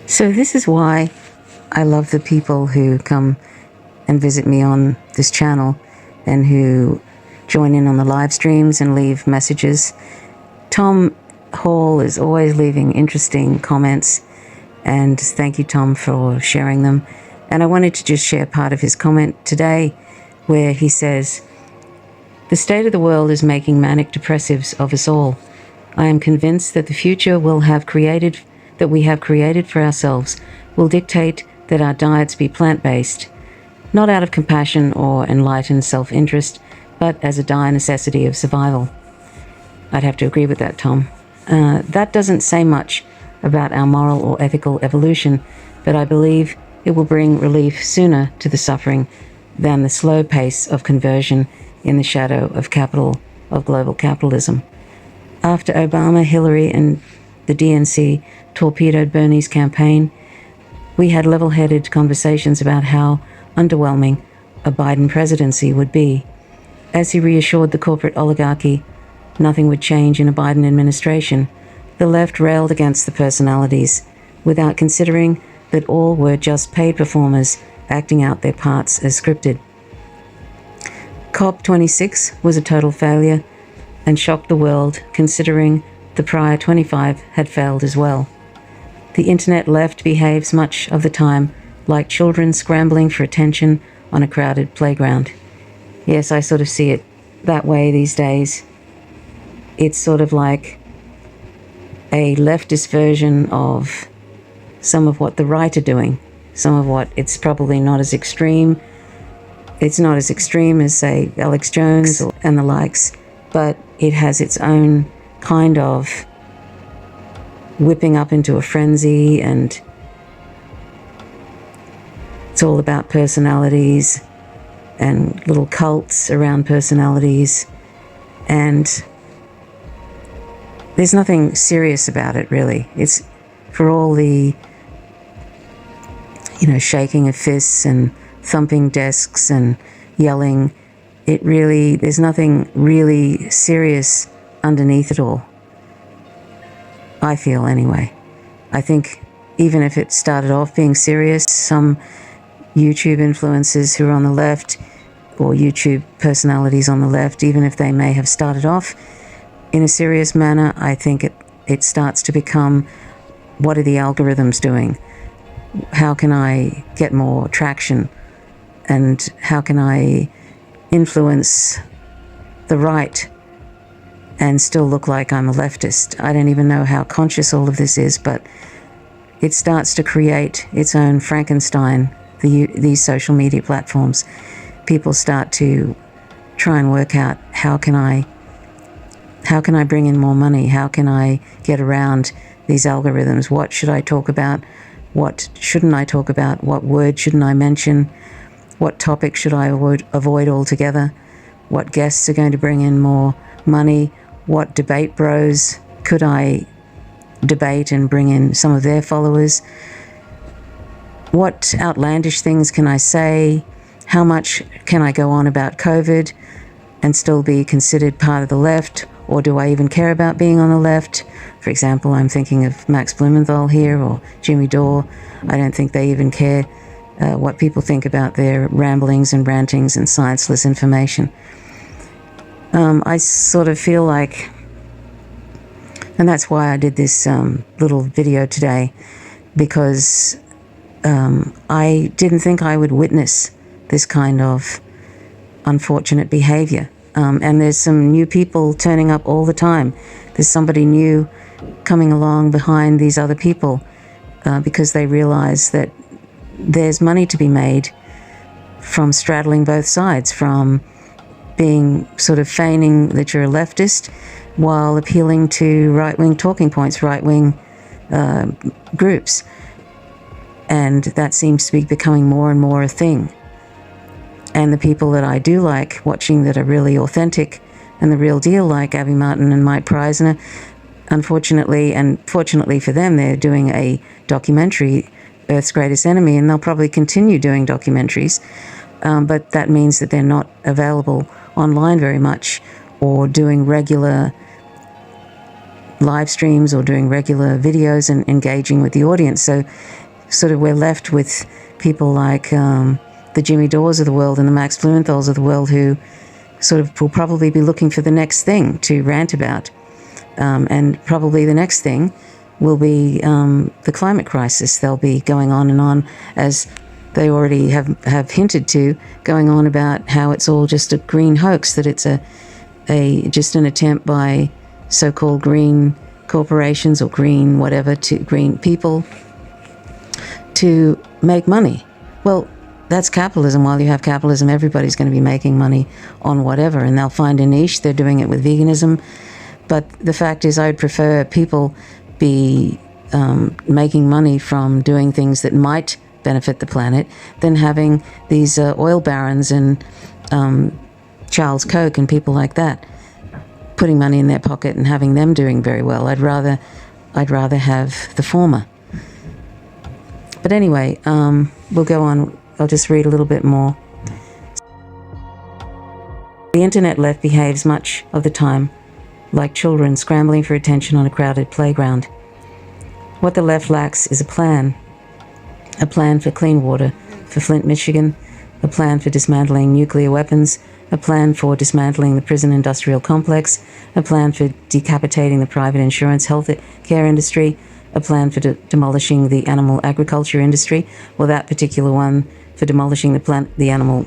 So this is why I love the people who come and visit me on this channel and who join in on the live streams and leave messages. Tom Hall is always leaving interesting comments, and thank you, Tom, for sharing them. And I wanted to just share part of his comment today where he says, "The state of the world is making manic depressives of us all. I am convinced that the future we have created for ourselves will dictate that our diets be plant-based, not out of compassion or enlightened self-interest, but as a dire necessity of survival." I'd have to agree with that, Tom. That doesn't say much about our moral or ethical evolution, but I believe it will bring relief sooner to the suffering than the slow pace of conversion in the shadow of global capitalism. After Obama, Hillary, and the DNC torpedoed Bernie's campaign, we had level-headed conversations about how underwhelming a Biden presidency would be. As he reassured the corporate oligarchy nothing would change in a Biden administration, the left railed against the personalities without considering that all were just paid performers acting out their parts as scripted. COP26 was a total failure and shocked the world, considering the prior 25 had failed as well. The internet left behaves much of the time like children scrambling for attention on a crowded playground. Yes, I sort of see it that way these days. It's sort of like a leftist version of some of what the right are doing, some of what it's probably not as extreme. It's not as extreme as, say, Alex Jones and the likes, but it has its own kind of whipping up into a frenzy, and it's all about personalities and little cults around personalities, and there's nothing serious about it, really. It's for all the, shaking of fists and thumping desks and yelling. There's nothing really serious underneath it all. I feel, anyway. I think even if it started off being serious, some YouTube influencers who are on the left, or YouTube personalities on the left, even if they may have started off in a serious manner, I think it starts to become, what are the algorithms doing? How can I get more traction? And how can I influence the right and still look like I'm a leftist? I don't even know how conscious all of this is, but it starts to create its own Frankenstein, these social media platforms. People start to try and work out, how can I bring in more money? How can I get around these algorithms? What should I talk about? What shouldn't I talk about? What word shouldn't I mention? What topic should I avoid altogether? What guests are going to bring in more money? What debate bros could I debate and bring in some of their followers? What outlandish things can I say? How much can I go on about COVID and still be considered part of the left? Or do I even care about being on the left? For example, I'm thinking of Max Blumenthal here, or Jimmy Dore. I don't think they even care what people think about their ramblings and rantings and scienceless information. I sort of feel like, and that's why I did this little video today, because I didn't think I would witness this kind of unfortunate behavior. And there's some new people turning up all the time. There's somebody new coming along behind these other people because they realize that there's money to be made from straddling both sides, from being sort of feigning that you're a leftist while appealing to right-wing talking points, right-wing groups. And that seems to be becoming more and more a thing. And the people that I do like watching that are really authentic and the real deal, like Abby Martin and Mike Preisner, unfortunately, and fortunately for them, they're doing a documentary, Earth's Greatest Enemy, and they'll probably continue doing documentaries. But that means that they're not available online very much, or doing regular live streams or doing regular videos and engaging with the audience. So sort of we're left with people like the Jimmy Dores of the world and the Max Blumenthals of the world, who sort of will probably be looking for the next thing to rant about. And probably the next thing will be the climate crisis. They'll be going on and on, as they already have hinted to, going on about how it's all just a green hoax, that it's just an attempt by so-called green corporations or green whatever, to green people, to make money. Well, that's capitalism. While you have capitalism, everybody's going to be making money on whatever, and they'll find a niche. They're doing it with veganism. But the fact is, I would prefer people be making money from doing things that might benefit the planet than having these oil barons and Charles Koch and people like that putting money in their pocket and having them doing very well. I'd rather have the former. But anyway, we'll go on. I'll just read a little bit more. The internet left behaves much of the time like children scrambling for attention on a crowded playground. What the left lacks is a plan for clean water for Flint, Michigan, a plan for dismantling nuclear weapons, a plan for dismantling the prison industrial complex, a plan for decapitating the private insurance health care industry, a plan for demolishing the animal agriculture industry. Well, that particular one for demolishing the animal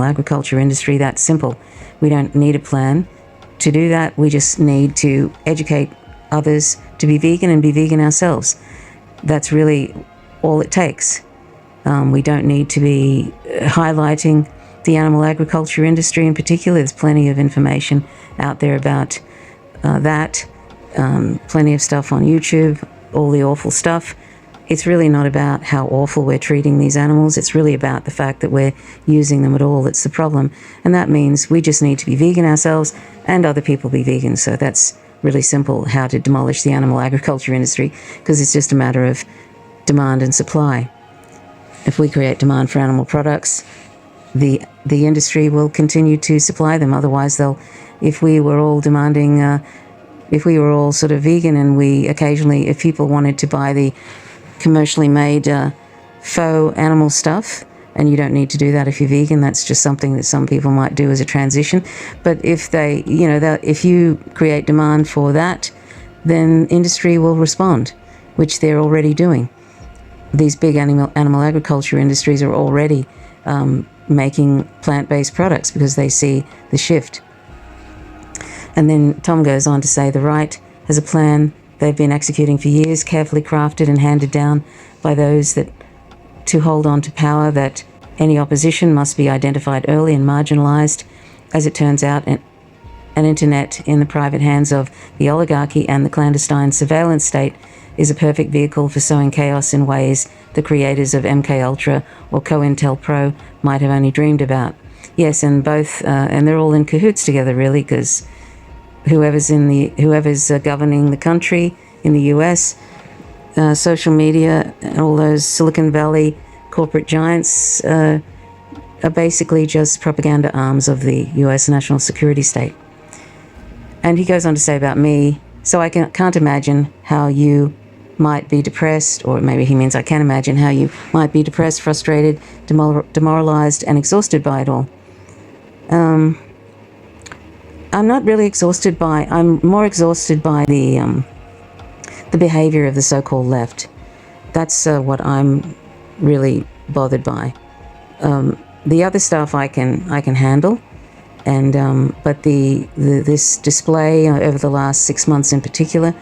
agriculture industry, that's simple. We don't need a plan to do that. We just need to educate others to be vegan and be vegan ourselves. That's really all it takes. We don't need to be highlighting the animal agriculture industry in particular. There's plenty of information out there about that. Plenty of stuff on YouTube, all the awful stuff. It's really not about how awful we're treating these animals. It's really about the fact that we're using them at all that's the problem. And that means we just need to be vegan ourselves and other people be vegan. So that's really simple, how to demolish the animal agriculture industry, because it's just a matter of demand and supply. If we create demand for animal products, the industry will continue to supply them. Otherwise, if we were all demanding, if we were all sort of vegan, and we occasionally, if people wanted to buy the commercially made faux animal stuff, and you don't need to do that if you're vegan, that's just something that some people might do as a transition. But if they, if you create demand for that, then industry will respond, which they're already doing. These big animal agriculture industries are already making plant-based products because they see the shift. And then Tom goes on to say the right has a plan they've been executing for years, carefully crafted and handed down by those that to hold on to power, that any opposition must be identified early and marginalized. As it turns out, an internet in the private hands of the oligarchy and the clandestine surveillance state is a perfect vehicle for sowing chaos in ways the creators of MKUltra or COINTELPRO might have only dreamed about. Yes, and both, and they're all in cahoots together, really, because whoever's governing the country in the US, social media, and all those Silicon Valley corporate giants are basically just propaganda arms of the US national security state. And he goes on to say about me, so I can't imagine how you might be depressed, or maybe he means I can imagine how you might be depressed, frustrated, demoralized, and exhausted by it all. I'm not really exhausted by, I'm more exhausted by the behavior of the so-called left. That's what I'm really bothered by. The other stuff I can handle, and but this display over the last 6 months in particular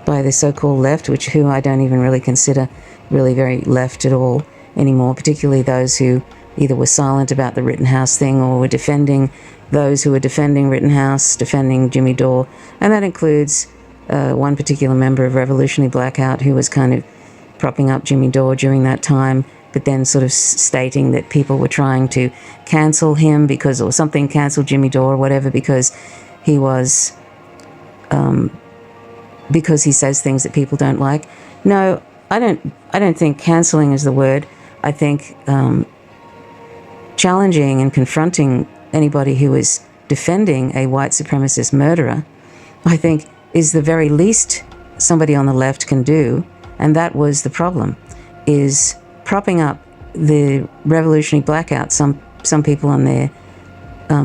by the so-called left, who I don't even really consider really very left at all anymore, particularly those who either were silent about the Rittenhouse thing or were defending those who were defending Rittenhouse, defending Jimmy Dore, and that includes one particular member of Revolutionary Blackout who was kind of propping up Jimmy Dore during that time, but then sort of stating that people were trying to cancel him or something, cancel Jimmy Dore or whatever, because he was, because he says things that people don't like. No, I don't think canceling is the word. I think challenging and confronting anybody who is defending a white supremacist murderer I think, is the very least somebody on the left can do. And that was the problem, is propping up the revolutionary blackout. Some people on there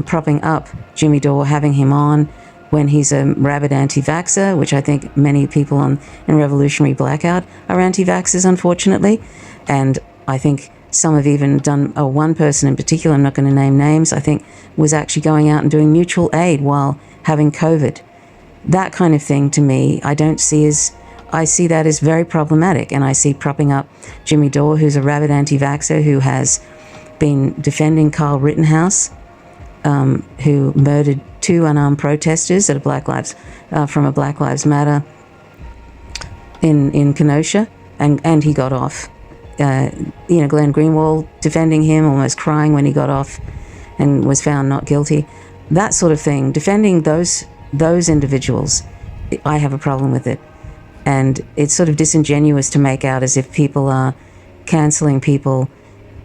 propping up Jimmy Dore, having him on when he's a rabid anti-vaxxer, which I think many people in Revolutionary Blackout are anti-vaxxers, unfortunately. And I think some have even done, one person in particular, I'm not going to name names, I think was actually going out and doing mutual aid while having COVID. That kind of thing, to me, I see that as very problematic. And I see propping up Jimmy Dore, who's a rabid anti-vaxxer, who has been defending Kyle Rittenhouse, who murdered 2 unarmed protesters at from a Black Lives Matter in Kenosha, and he got off. Glenn Greenwald defending him, almost crying when he got off and was found not guilty. That sort of thing, defending those individuals, I have a problem with it. And it's sort of disingenuous to make out as if people are cancelling people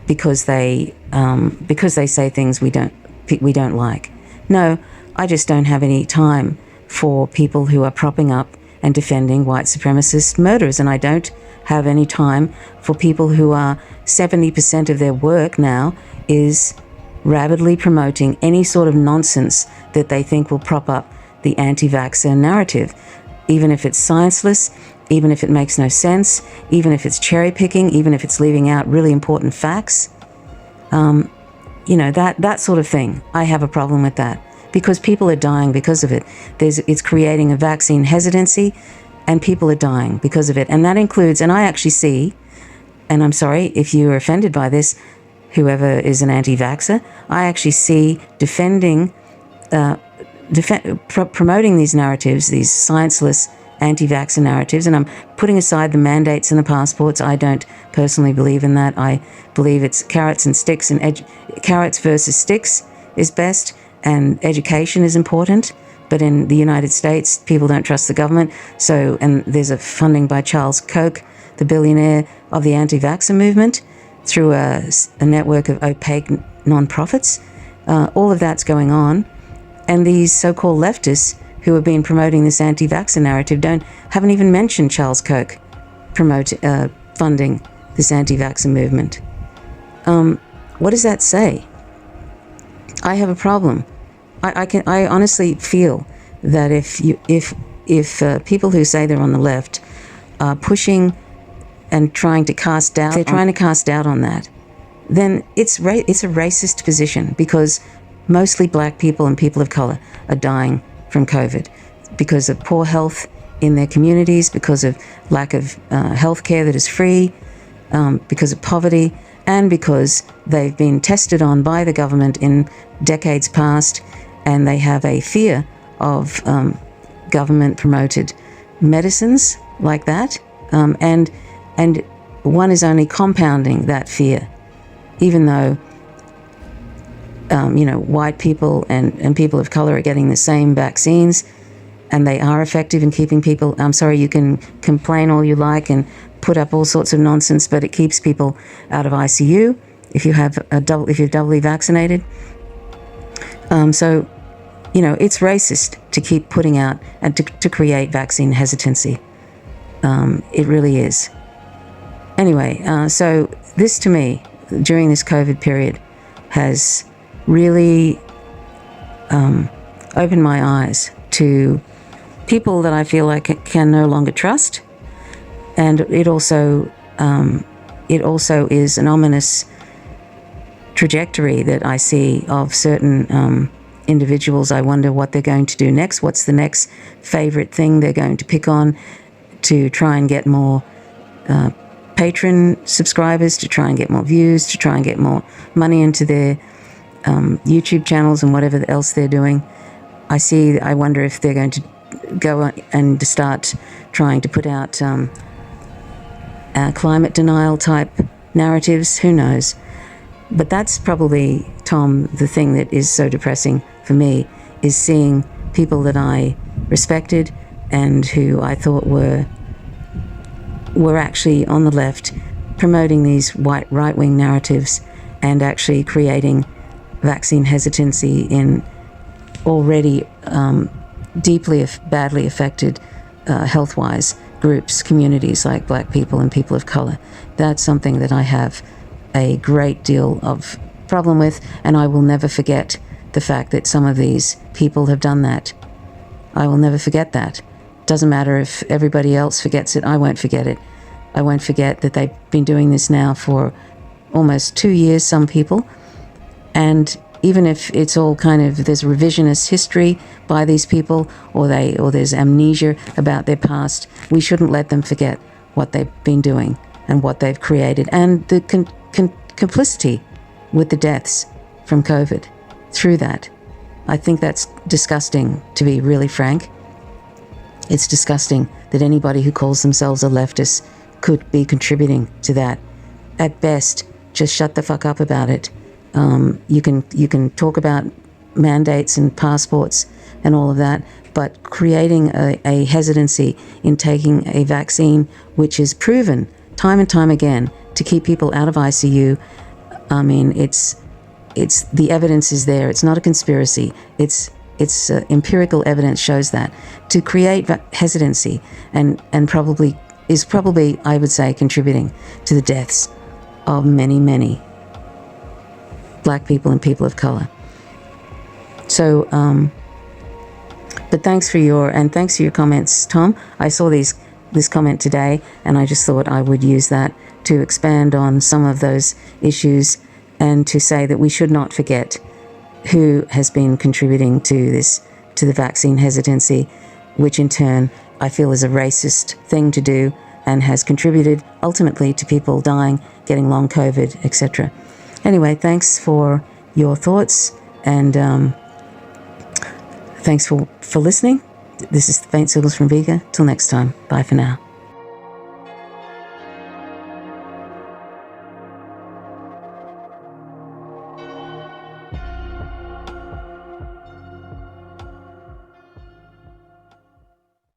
because they say things we don't like. No, I just don't have any time for people who are propping up and defending white supremacist murderers, and I don't have any time for people who are 70% of their work now is rabidly promoting any sort of nonsense that they think will prop up the anti-vaxxer narrative, even if it's scienceless, even if it makes no sense, even if it's cherry picking, even if it's leaving out really important facts. That sort of thing. I have a problem with that because people are dying because of it. It's creating a vaccine hesitancy, and people are dying because of it. And that includes, and I actually see, and I'm sorry if you're offended by this, whoever is an anti-vaxxer, I actually see promoting these narratives, these scienceless anti-vaxxer narratives, and I'm putting aside the mandates and the passports. I don't personally believe in that. I believe it's carrots and sticks, and carrots versus sticks is best, and education is important. But in the United States, people don't trust the government. And there's a funding by Charles Koch, the billionaire of the anti-vaxxer movement, through a network of opaque non-profits. All of that's going on. And these so-called leftists who have been promoting this anti-vaxxer narrative haven't even mentioned Charles Koch funding this anti-vaxxer movement. What does that say? I have a problem. I honestly feel that if people who say they're on the left are pushing and trying to cast doubt, they're trying to cast doubt on that, then it's a racist position, because mostly black people and people of color are dying from COVID because of poor health in their communities, because of lack of health care that is free, because of poverty, and because they've been tested on by the government in decades past, and they have a fear of government-promoted medicines like that, and one is only compounding that fear, even though white people and people of color are getting the same vaccines, and they are effective in keeping people. I'm sorry, you can complain all you like and put up all sorts of nonsense, but it keeps people out of ICU if you're doubly vaccinated. It's racist to keep putting out and to create vaccine hesitancy. It really is. Anyway, so this to me, during this COVID period, has really opened my eyes to people that I feel like can no longer trust. And it also is an ominous trajectory that I see of certain individuals. I wonder what they're going to do next. What's the next favorite thing they're going to pick on to try and get more patron subscribers, to try and get more views, to try and get more money into their YouTube channels and whatever else they're doing. I wonder if they're going to go and to start trying to put out climate denial type narratives. Who knows? But that's probably, Tom, the thing that is so depressing for me, is seeing people that I respected and who I thought were actually on the left promoting these right-wing narratives and actually creating vaccine hesitancy in already deeply, badly affected health-wise groups, communities like Black people and people of color. That's something that I have a great deal of problem with, and I will never forget the fact that some of these people have done that. I will never forget that. Doesn't matter if everybody else forgets it, I won't forget it. I won't forget that they've been doing this now for almost 2 years, some people, and even if it's all kind of, there's revisionist history by these people, or there's amnesia about their past, we shouldn't let them forget what they've been doing and what they've created, and the complicity with the deaths from COVID through that. I think that's disgusting, to be really frank. It's disgusting that anybody who calls themselves a leftist could be contributing to that. At best, just shut the fuck up about it. You can talk about mandates and passports and all of that, but creating a hesitancy in taking a vaccine, which is proven time and time again to keep people out of ICU. I mean, it's the evidence is there. It's not a conspiracy. It's empirical evidence shows that. To create hesitancy and probably I would say contributing to the deaths of many Black people and people of color. So, but thanks for your comments, Tom. I saw this comment today, and I just thought I would use that to expand on some of those issues and to say that we should not forget who has been contributing to the vaccine hesitancy, which in turn I feel is a racist thing to do and has contributed ultimately to people dying, getting long COVID, etc. Anyway, thanks for your thoughts, and thanks for listening. This is Faint Signals from Vega. Till next time. Bye for now.